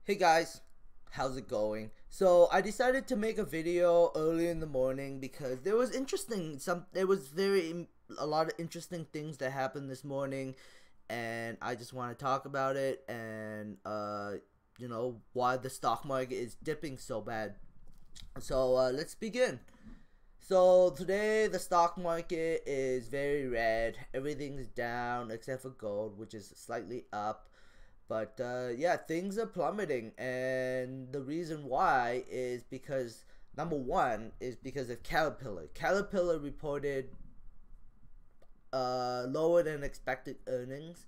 Hey guys, how's it going? So I decided to make a video early in the morning because there was very a lot of interesting things that happened this morning, and I just want to talk about it and why the stock market is dipping so bad. So let's begin. So today the stock market is very red. Everything's down except for gold, which is slightly up. But yeah, things are plummeting, and the reason why is because number one is because of Caterpillar. Caterpillar reported lower than expected earnings.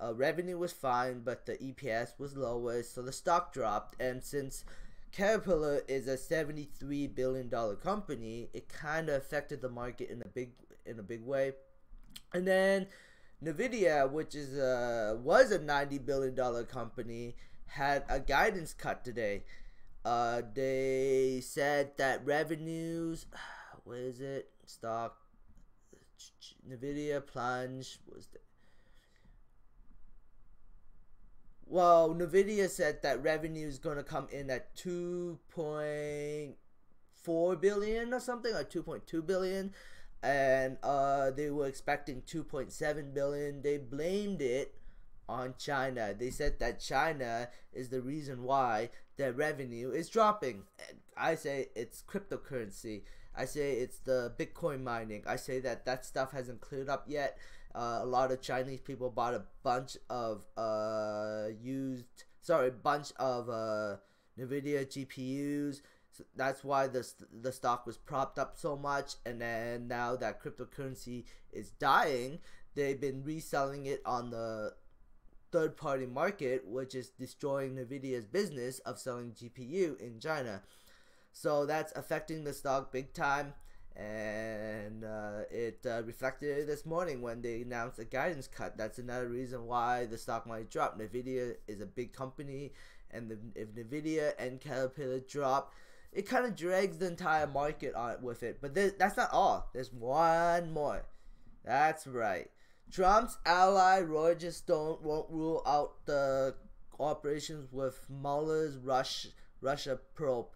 Revenue was fine, but the EPS was lower, so the stock dropped. And since Caterpillar is a $73 billion company, it kind of affected the market in a big way. And then Nvidia, which is was a $90 billion company, had a guidance cut today. They said that revenues, what is it? Stock, Nvidia plunge was the, well, Nvidia said that revenue is going to come in at 2.4 billion or something, or 2.2 billion, and they were expecting 2.7 billion. They blamed it on China. They said that China is the reason why their revenue is dropping. I say it's cryptocurrency. I say it's the Bitcoin mining. I say that that stuff hasn't cleared up yet. A lot of Chinese people bought a bunch of Nvidia GPUs. So that's why the stock was propped up so much, and then now that cryptocurrency is dying, they've been reselling it on the third party market, which is destroying Nvidia's business of selling GPU in China. So that's affecting the stock big time, and it reflected it this morning when they announced a guidance cut. That's another reason why the stock might drop. Nvidia is a big company, and if Nvidia and Caterpillar drop, it kind of drags the entire market on with it. But that's not all. There's one more. That's right. Trump's ally Roger Stone won't rule out the operations with Mueller's Russia probe.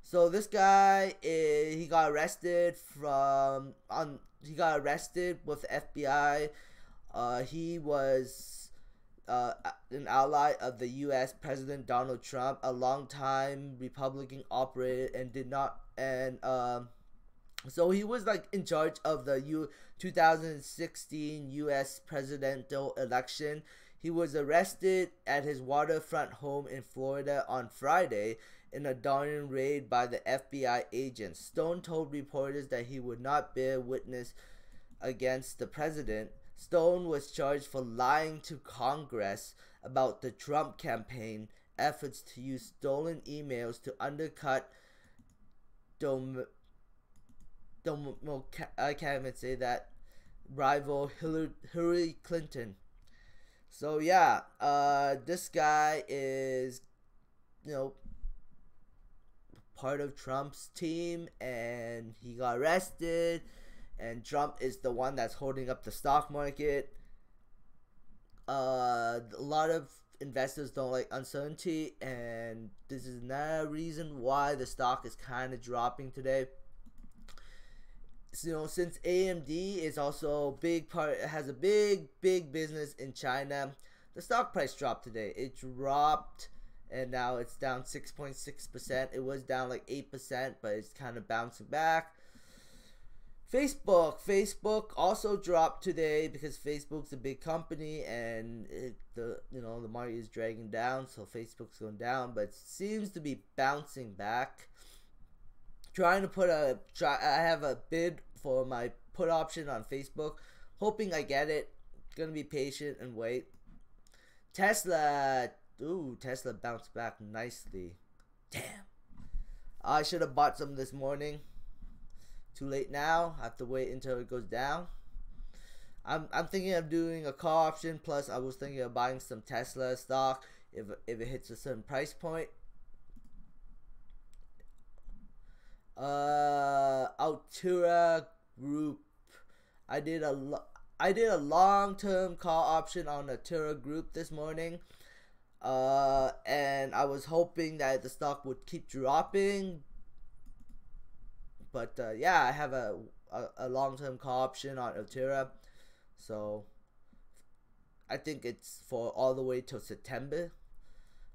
So this guy he got arrested he got arrested with the FBI. He was an ally of the U.S. President Donald Trump, a longtime Republican operator, and did not and so he was like in charge of the 2016 U.S. presidential election. He was arrested at his waterfront home in Florida on Friday in a daring raid by the FBI agents. Stone told reporters that he would not bear witness against the president. Stone was charged for lying to Congress about the Trump campaign efforts to use stolen emails to undercut I can't even say that, rival Hillary Clinton. So yeah, this guy is, you know, part of Trump's team, and he got arrested, and Trump is the one that's holding up the stock market. A lot of investors don't like uncertainty, and this is another reason why the stock is kind of dropping today. So, since AMD is also has a big business in China, the stock price dropped today. It dropped, and now it's down 6.6%. It was down like 8%, but it's kind of bouncing back. Facebook also dropped today because Facebook's a big company, and the market is dragging down, so Facebook's going down, but it seems to be bouncing back. I have a bid for my put option on Facebook, hoping I get it. Gonna be patient and wait. Tesla bounced back nicely. Damn, I should have bought some this morning. Too late now. I have to wait until it goes down. I'm thinking of doing a call option, plus I was thinking of buying some Tesla stock if it hits a certain price point. Altura Group. I did a long-term call option on Altura Group this morning, and I was hoping that the stock would keep dropping, but yeah, I have a long-term call option on Altera, so I think it's for all the way till September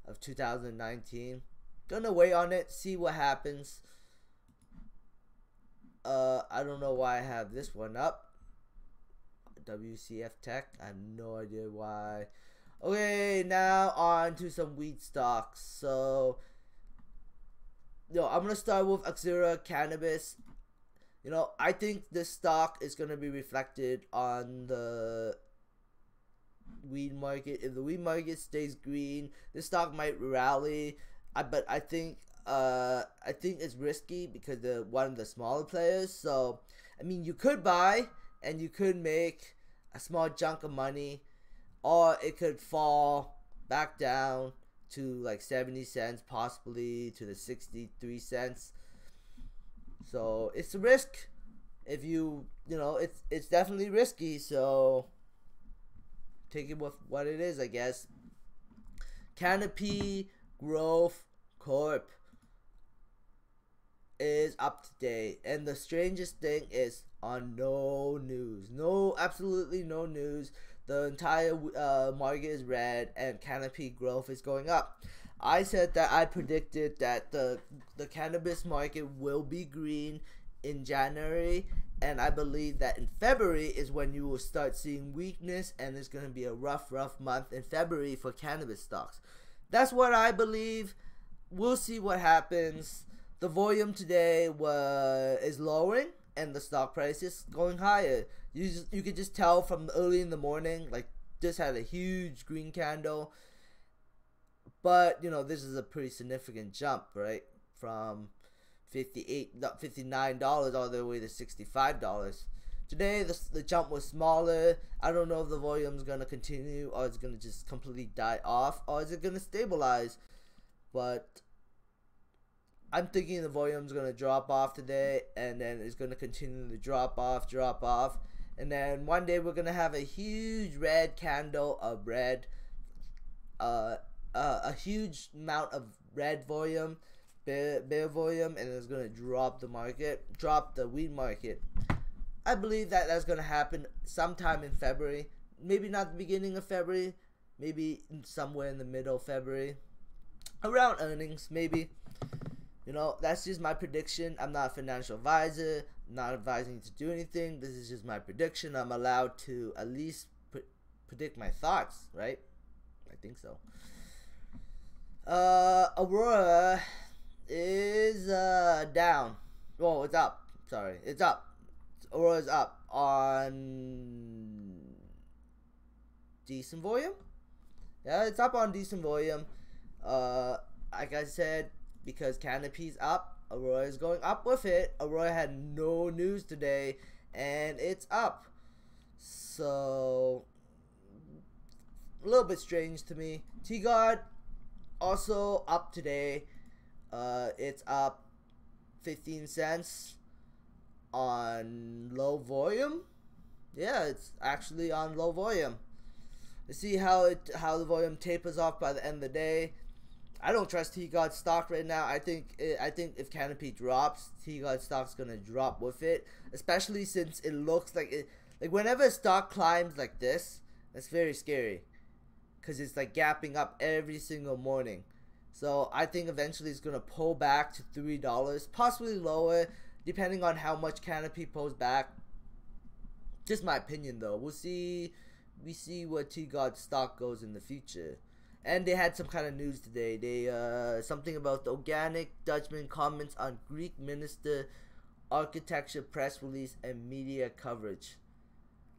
of 2019. Gonna wait on it, see what happens. I don't know why I have this one up. WCF Tech. I have no idea why. Okay, now on to some weed stocks. So, I'm gonna start with Axera Cannabis. I think this stock is gonna be reflected on the weed market. If the weed market stays green, this stock might rally. But I think it's risky because they're one of the smaller players. So, I mean, you could buy and you could make a small chunk of money, or it could fall back down to like 70 cents, possibly to the 63 cents. So it's a risk. If it's definitely risky. So take it with what it is, I guess. Canopy Growth Corp is up today, and the strangest thing is on no news, absolutely no news. The entire market is red, and Canopy Growth is going up. I said that I predicted that the cannabis market will be green in January, and I believe that in February is when you will start seeing weakness, and it's going to be a rough month in February for cannabis stocks. That's what I believe. We'll see what happens. The volume today is lowering, and the stock price is going higher. You could just tell from early in the morning, like this had a huge green candle. But this is a pretty significant jump, right? From $59 all the way to $65. Today the jump was smaller. I don't know if the volume is gonna continue, or it's gonna just completely die off, or is it gonna stabilize? But I'm thinking the volume is gonna drop off today, and then it's gonna continue to drop off, and then one day we're gonna have a huge red candle of red, a huge amount of red volume, bear volume, and it's gonna drop the weed market. I believe that that's gonna happen sometime in February. Maybe not the beginning of February, maybe somewhere in the middle of February, around earnings, maybe. That's just my prediction. I'm not a financial advisor. I'm not advising you to do anything. This is just my prediction. I'm allowed to at least predict my thoughts, right? I think so. Aurora is down. Well, it's up. Sorry, it's up. Aurora's up on decent volume. Yeah, it's up on decent volume. Like I said, because Canopy's up, Aurora is going up with it. Aurora had no news today, and it's up. So, a little bit strange to me. T-Guard also up today. It's up 15 cents on low volume. Yeah, it's actually on low volume. Let's see how the volume tapers off by the end of the day. I don't trust T-Guard stock right now. I think if Canopy drops, T-Guard stock's gonna drop with it, especially since it looks like whenever a stock climbs like this, that's very scary, because it's like gapping up every single morning. So I think eventually it's gonna pull back to $3, possibly lower, depending on how much Canopy pulls back. Just my opinion, though. We'll see. We see what T-Guard stock goes in the future. And they had some kind of news today. They something about the organic Dutchman comments on Greek minister architecture press release and media coverage.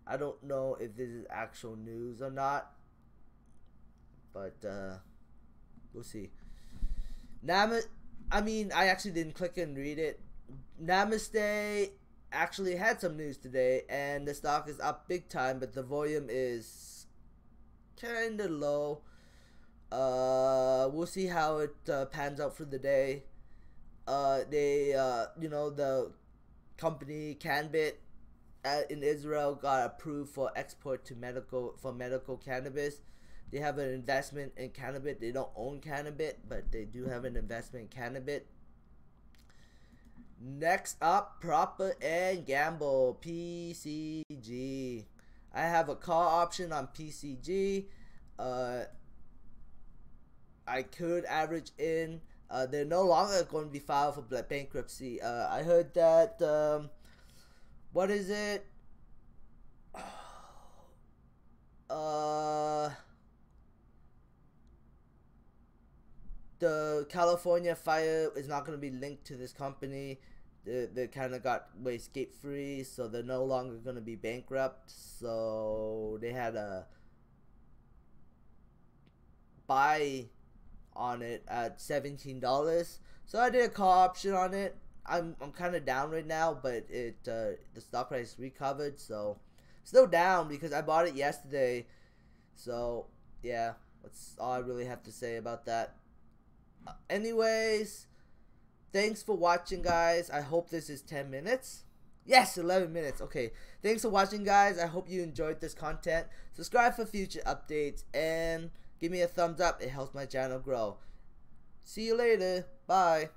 I don't know if this is actual news or not, but we'll see. I actually didn't click and read it. Namaste actually had some news today, and the stock is up big time, but the volume is kind of low. We'll see how it pans out for the day. The company Canbit in Israel got approved for export to medical cannabis, They have an investment in cannabis. They don't own cannabis, but they do have an investment in cannabis. Next up, Proper and Gamble, PCG. I have a call option on PCG. I could average in. They're no longer going to be filed for bankruptcy. I heard that, what is it? The California fire is not going to be linked to this company. They kind of got way skate free, so they're no longer going to be bankrupt. So they had a buy on it at $17. So I did a call option on it. I'm kind of down right now, but the stock price recovered, so still down because I bought it yesterday. So yeah, that's all I really have to say about that. Anyways, thanks for watching, guys. I hope this is 10 minutes. Yes, 11 minutes. Okay, thanks for watching, guys. I hope you enjoyed this content. Subscribe for future updates and give me a thumbs up. It helps my channel grow. See you later. Bye.